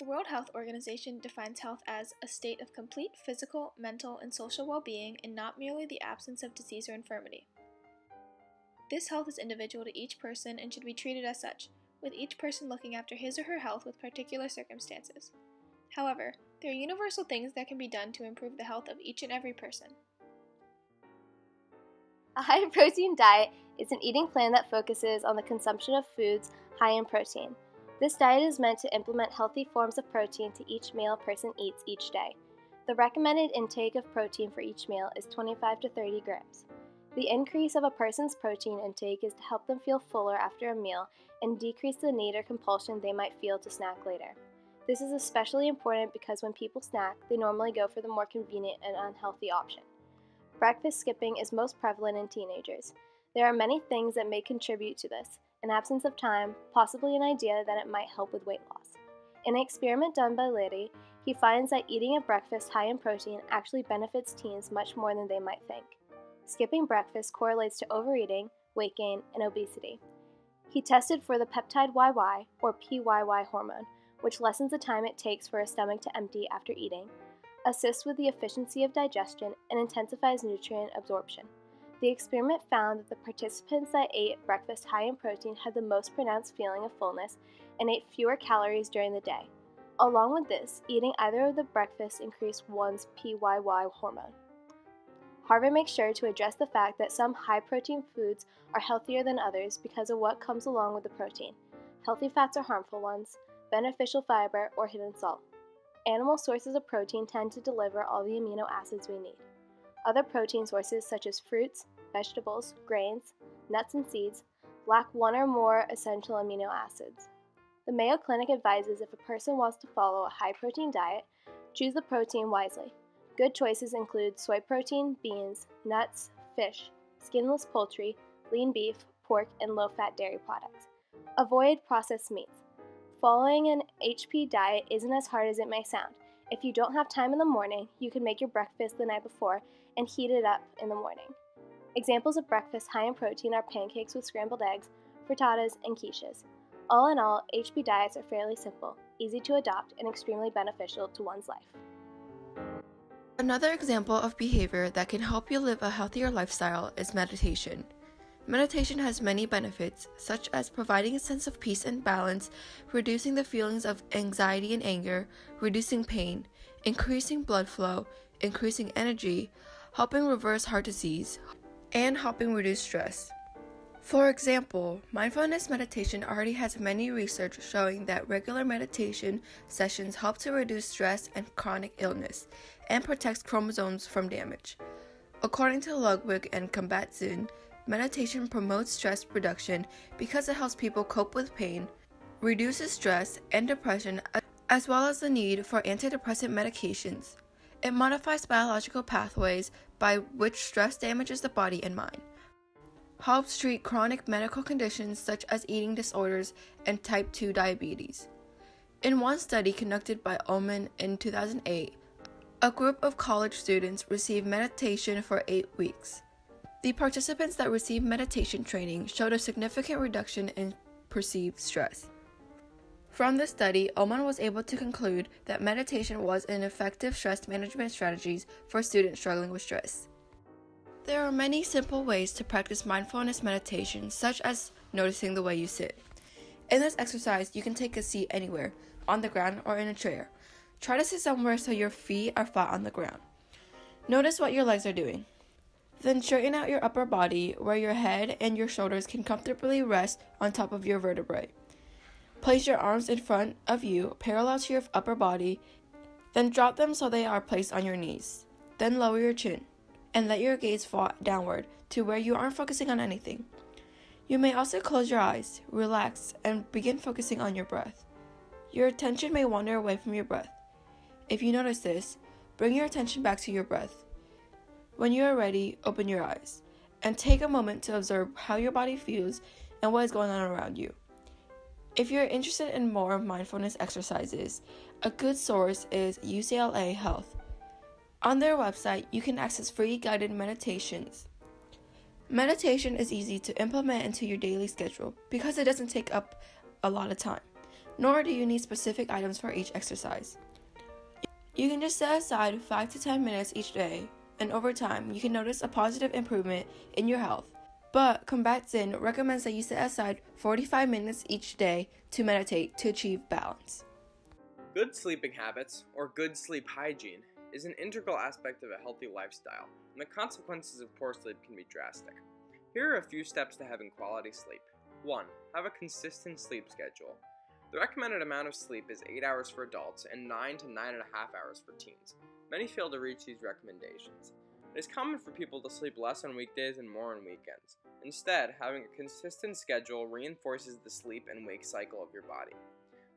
World Health Organization defines health as a state of complete physical, mental, and social well-being and not merely the absence of disease or infirmity. This health is individual to each person and should be treated as such, with each person looking after his or her health with particular circumstances. However, there are universal things that can be done to improve the health of each and every person. A high-protein diet is an eating plan that focuses on the consumption of foods high in protein. This diet is meant to implement healthy forms of protein to each meal a person eats each day. The recommended intake of protein for each meal is 25 to 30 grams. The increase of a person's protein intake is to help them feel fuller after a meal and decrease the need or compulsion they might feel to snack later. This is especially important because when people snack, they normally go for the more convenient and unhealthy option. Breakfast skipping is most prevalent in teenagers. There are many things that may contribute to this: an absence of time, possibly an idea that it might help with weight loss. In an experiment done by Liddy, he finds that eating a breakfast high in protein actually benefits teens much more than they might think. Skipping breakfast correlates to overeating, weight gain, and obesity. He tested for the peptide YY, or PYY hormone, which lessens the time it takes for a stomach to empty after eating, assists with the efficiency of digestion, and intensifies nutrient absorption. The experiment found that the participants that ate breakfast high in protein had the most pronounced feeling of fullness and ate fewer calories during the day. Along with this, eating either of the breakfasts increased one's PYY hormone. Harvard makes sure to address the fact that some high-protein foods are healthier than others because of what comes along with the protein. Healthy fats are harmful ones, beneficial fiber, or hidden salt. Animal sources of protein tend to deliver all the amino acids we need. Other protein sources such as fruits, vegetables, grains, nuts, and seeds lack one or more essential amino acids. The Mayo Clinic advises if a person wants to follow a high-protein diet, choose the protein wisely. Good choices include soy protein, beans, nuts, fish, skinless poultry, lean beef, pork, and low-fat dairy products. Avoid processed meats. Following an HP diet isn't as hard as it may sound. If you don't have time in the morning, you can make your breakfast the night before and heat it up in the morning. Examples of breakfast high in protein are pancakes with scrambled eggs, frittatas, and quiches. All in all, HP diets are fairly simple, easy to adopt, and extremely beneficial to one's life. Another example of behavior that can help you live a healthier lifestyle is meditation. Meditation has many benefits, such as providing a sense of peace and balance, reducing the feelings of anxiety and anger, reducing pain, increasing blood flow, increasing energy, helping reverse heart disease, and helping reduce stress. For example, mindfulness meditation already has many research showing that regular meditation sessions help to reduce stress and chronic illness, and protects chromosomes from damage. According to Ludwig and Kabat-Zinn, meditation promotes stress reduction because it helps people cope with pain, reduces stress and depression, as well as the need for antidepressant medications. It modifies biological pathways by which stress damages the body and mind, helps treat chronic medical conditions such as eating disorders and type 2 diabetes. In one study conducted by Ullman in 2008, a group of college students received meditation for 8 weeks. The participants that received meditation training showed a significant reduction in perceived stress. From this study, Ullman was able to conclude that meditation was an effective stress management strategy for students struggling with stress. There are many simple ways to practice mindfulness meditation, such as noticing the way you sit. In this exercise, you can take a seat anywhere, on the ground or in a chair. Try to sit somewhere so your feet are flat on the ground. Notice what your legs are doing. Then straighten out your upper body where your head and your shoulders can comfortably rest on top of your vertebrae. Place your arms in front of you, parallel to your upper body, then drop them so they are placed on your knees. Then lower your chin, and let your gaze fall downward to where you aren't focusing on anything. You may also close your eyes, relax, and begin focusing on your breath. Your attention may wander away from your breath. If you notice this, bring your attention back to your breath. When you are ready, open your eyes, and take a moment to observe how your body feels and what is going on around you. If you're interested in more mindfulness exercises, a good source is UCLA Health. On their website, you can access free guided meditations. Meditation is easy to implement into your daily schedule because it doesn't take up a lot of time. nor do you need specific items for each exercise. You can just set aside 5 to 10 minutes each day, and over time, you can notice a positive improvement in your health. But Combat-Zinn recommends that you set aside 45 minutes each day to meditate to achieve balance. Good sleeping habits, or good sleep hygiene, is an integral aspect of a healthy lifestyle, and the consequences of poor sleep can be drastic. Here are a few steps to having quality sleep. 1. Have a consistent sleep schedule. The recommended amount of sleep is 8 hours for adults and 9 to 9.5 hours for teens. Many fail to reach these recommendations. It is common for people to sleep less on weekdays and more on weekends. Instead, having a consistent schedule reinforces the sleep and wake cycle of your body.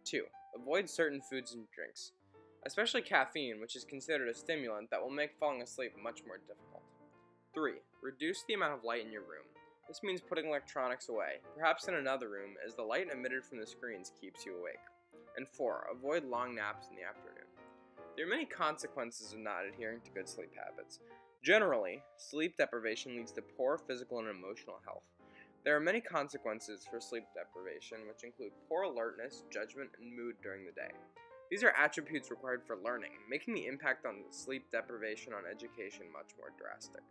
2. Avoid certain foods and drinks, especially caffeine, which is considered a stimulant that will make falling asleep much more difficult. 3. Reduce the amount of light in your room. This means putting electronics away, perhaps in another room, as the light emitted from the screens keeps you awake. And 4. Avoid long naps in the afternoon. There are many consequences of not adhering to good sleep habits. Generally, sleep deprivation leads to poor physical and emotional health. There are many consequences for sleep deprivation, which include poor alertness, judgment, and mood during the day. These are attributes required for learning, making the impact on sleep deprivation on education much more drastic.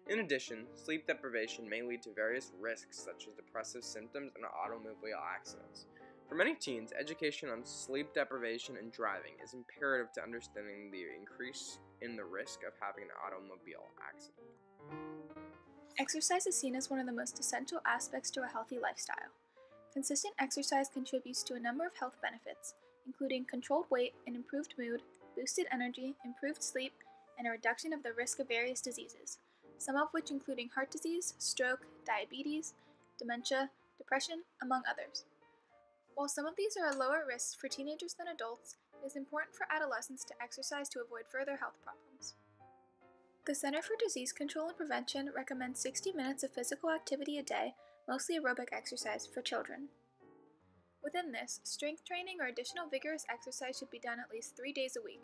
In addition, sleep deprivation may lead to various risks such as depressive symptoms and automobile accidents. For many teens, education on sleep deprivation and driving is imperative to understanding the increase in the risk of having an automobile accident. Exercise is seen as one of the most essential aspects to a healthy lifestyle. Consistent exercise contributes to a number of health benefits, including controlled weight and improved mood, boosted energy, improved sleep, and a reduction of the risk of various diseases, some of which including heart disease, stroke, diabetes, dementia, depression, among others. While some of these are a lower risk for teenagers than adults, it is important for adolescents to exercise to avoid further health problems. The Center for Disease Control and Prevention recommends 60 minutes of physical activity a day, mostly aerobic exercise, for children. Within this, strength training or additional vigorous exercise should be done at least 3 days a week.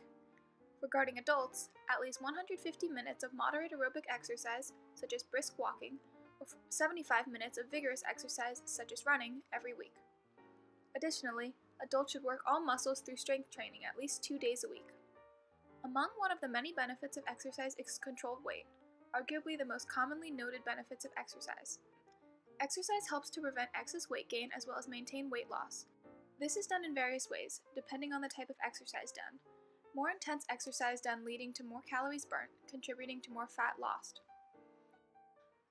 Regarding adults, at least 150 minutes of moderate aerobic exercise, such as brisk walking, or 75 minutes of vigorous exercise, such as running, every week. Additionally, adults should work all muscles through strength training at least 2 days a week. Among one of the many benefits of exercise is controlled weight, arguably the most commonly noted benefits of exercise. Exercise helps to prevent excess weight gain as well as maintain weight loss. This is done in various ways, depending on the type of exercise done. More intense exercise done leading to more calories burnt, contributing to more fat lost.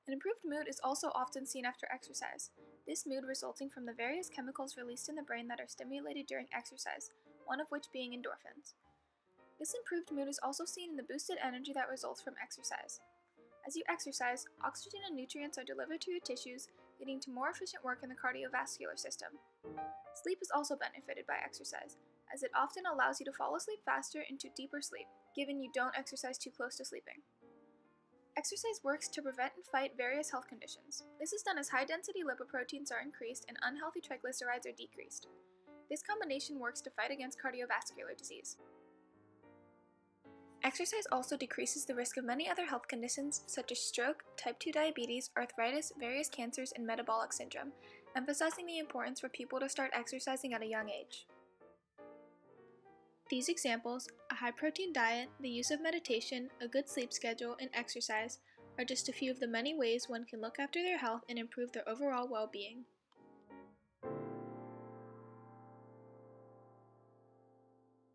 An improved mood is also often seen after exercise, this mood resulting from the various chemicals released in the brain that are stimulated during exercise, one of which being endorphins. This improved mood is also seen in the boosted energy that results from exercise. As you exercise, oxygen and nutrients are delivered to your tissues, leading to more efficient work in the cardiovascular system. Sleep is also benefited by exercise, as it often allows you to fall asleep faster into deeper sleep, given you don't exercise too close to sleeping. Exercise works to prevent and fight various health conditions. This is done as high-density lipoproteins are increased and unhealthy triglycerides are decreased. This combination works to fight against cardiovascular disease. Exercise also decreases the risk of many other health conditions such as stroke, type 2 diabetes, arthritis, various cancers, and metabolic syndrome, emphasizing the importance for people to start exercising at a young age. These examples, a high-protein diet, the use of meditation, a good sleep schedule, and exercise, are just a few of the many ways one can look after their health and improve their overall well-being.